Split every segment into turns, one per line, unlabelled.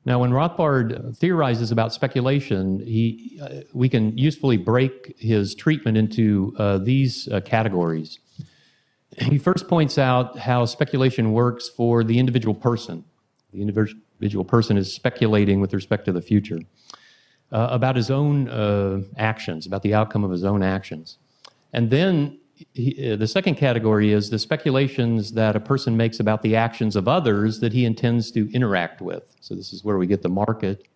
Now, when Rothbard theorizes about speculation, we can usefully break his treatment into these categories. He first points out how speculation works for the individual person. The individual person is speculating with respect to the future about his own actions, about the outcome of his own actions. And then the second category is the speculations that a person makes about the actions of others that he intends to interact with. So this is where we get the market.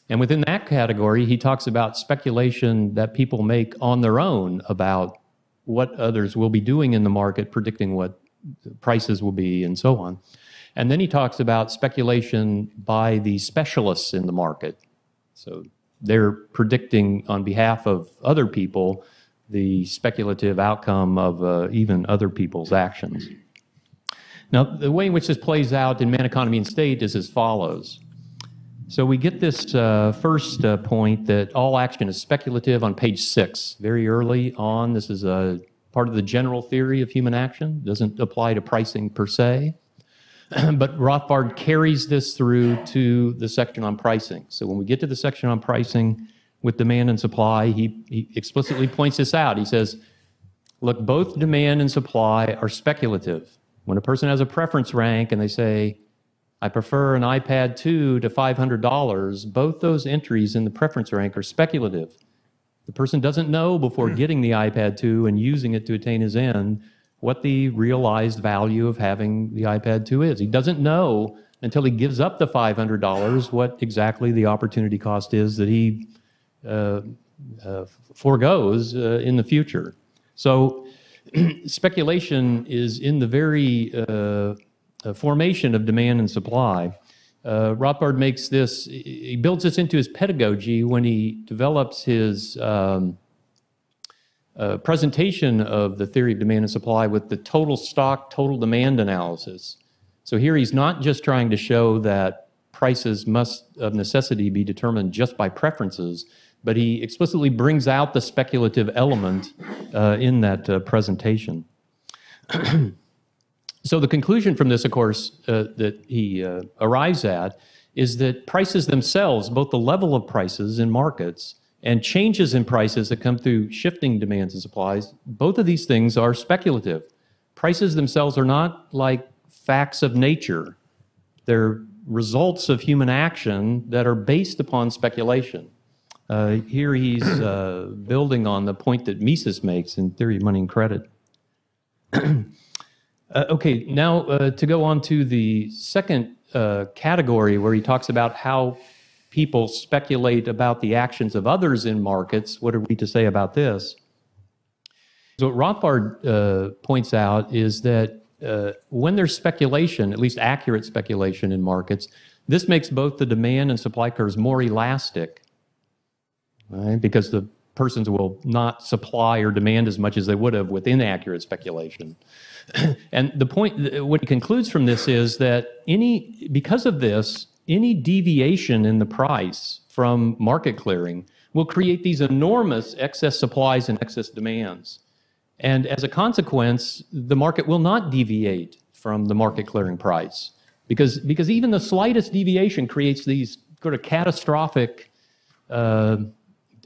And within that category, he talks about speculation that people make on their own about what others will be doing in the market, predicting what prices will be, and so on. And then he talks about speculation by the specialists in the market. So they're predicting on behalf of other people the speculative outcome of even other people's actions. Now, the way in which this plays out in Man, Economy, and State is as follows. So we get this first point that all action is speculative on page 6, very early on. This is a part of the general theory of human action. It doesn't apply to pricing per se. But Rothbard carries this through to the section on pricing. So when we get to the section on pricing with demand and supply, he explicitly points this out. He says, look, both demand and supply are speculative. When a person has a preference rank and they say, I prefer an iPad 2 to $500, both those entries in the preference rank are speculative. The person doesn't know before getting the iPad 2 and using it to attain his end what the realized value of having the iPad 2 is. He doesn't know until he gives up the $500 what exactly the opportunity cost is that he foregoes in the future. So speculation is in the very formation of demand and supply. Rothbard makes this, he builds this into his pedagogy when he develops his presentation of the theory of demand and supply with the total stock, total demand analysis. So here he's not just trying to show that prices must of necessity be determined just by preferences, but he explicitly brings out the speculative element in that presentation. So the conclusion from this, of course, that he arrives at is that prices themselves, both the level of prices in markets and changes in prices that come through shifting demands and supplies, both of these things are speculative. Prices themselves are not like facts of nature. They're results of human action that are based upon speculation. Here he's building on the point that Mises makes in Theory of Money and Credit. Okay, now to go on to the second category where he talks about how people speculate about the actions of others in markets. What are we to say about this? So what Rothbard points out is that when there's speculation, at least accurate speculation in markets, this makes both the demand and supply curves more elastic, right? Because the persons will not supply or demand as much as they would have with inaccurate speculation. And the point, what he concludes from this is that because of this, any deviation in the price from market clearing will create these enormous excess supplies and excess demands. And as a consequence, the market will not deviate from the market clearing price because even the slightest deviation creates these sort of catastrophic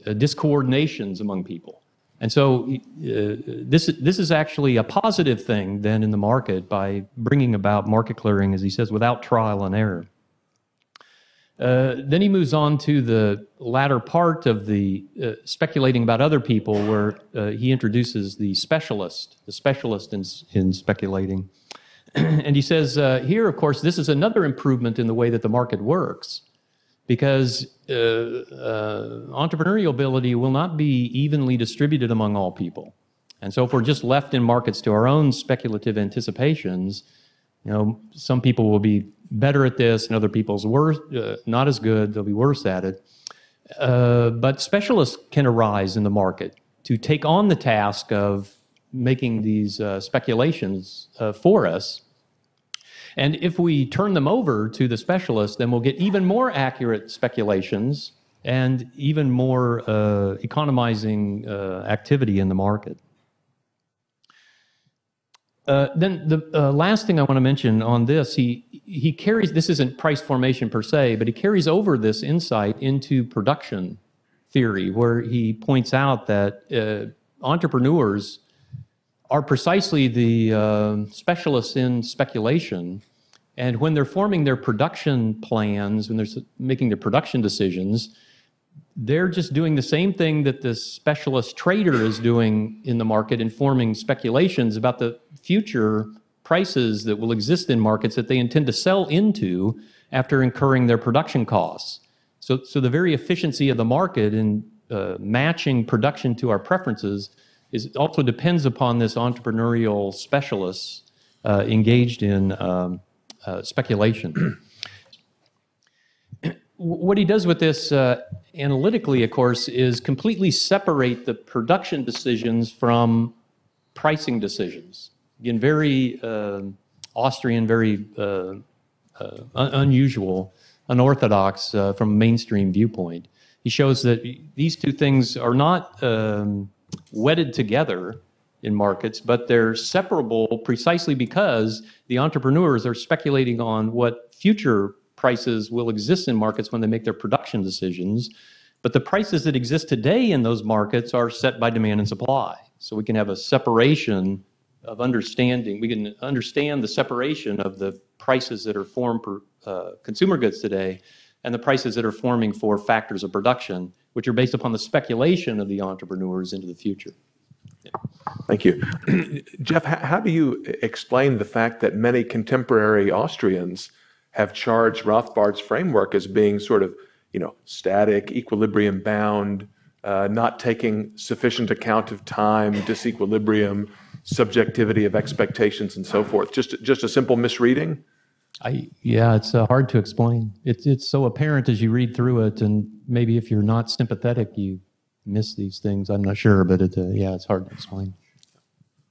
discoordinations among people. And so this is actually a positive thing then in the market by bringing about market clearing, as he says, without trial and error. Then he moves on to the latter part of the speculating about other people, where he introduces the specialist in speculating. And he says, here, of course, this is another improvement in the way that the market works, because entrepreneurial ability will not be evenly distributed among all people. And so if we're just left in markets to our own speculative anticipations, some people will be better at this and other people's not as good, they'll be worse at it. But specialists can arise in the market to take on the task of making these speculations for us. And if we turn them over to the specialists, then we'll get even more accurate speculations and even more economizing activity in the market. Then the last thing I want to mention on this, he he carries, this isn't price formation per se, but he carries over this insight into production theory, where he points out that entrepreneurs are precisely the specialists in speculation. And when they're forming their production plans, when they're making their production decisions, they're just doing the same thing that the specialist trader is doing in the market, informing speculations about the future prices that will exist in markets that they intend to sell into after incurring their production costs. So the very efficiency of the market in matching production to our preferences also depends upon this entrepreneurial specialist engaged in speculation. What he does with this analytically, of course, is completely separate the production decisions from pricing decisions. Again, very Austrian, very unusual, unorthodox from a mainstream viewpoint. He shows that these two things are not wedded together in markets, but they're separable precisely because the entrepreneurs are speculating on what future prices will exist in markets when they make their production decisions. But the prices that exist today in those markets are set by demand and supply. So we can have a separation of understanding. We can understand the separation of the prices that are formed for consumer goods today and the prices that are forming for factors of production, which are based upon the speculation of the entrepreneurs into the future. Yeah.
Thank you. Jeff, how do you explain the fact that many contemporary Austrians have charged Rothbard's framework as being sort of, static, equilibrium bound, not taking sufficient account of time, disequilibrium, subjectivity of expectations, and so forth? Just a simple misreading?
Yeah, it's hard to explain. It's so apparent as you read through it, and maybe if you're not sympathetic, you miss these things. I'm not sure, but it's hard to explain.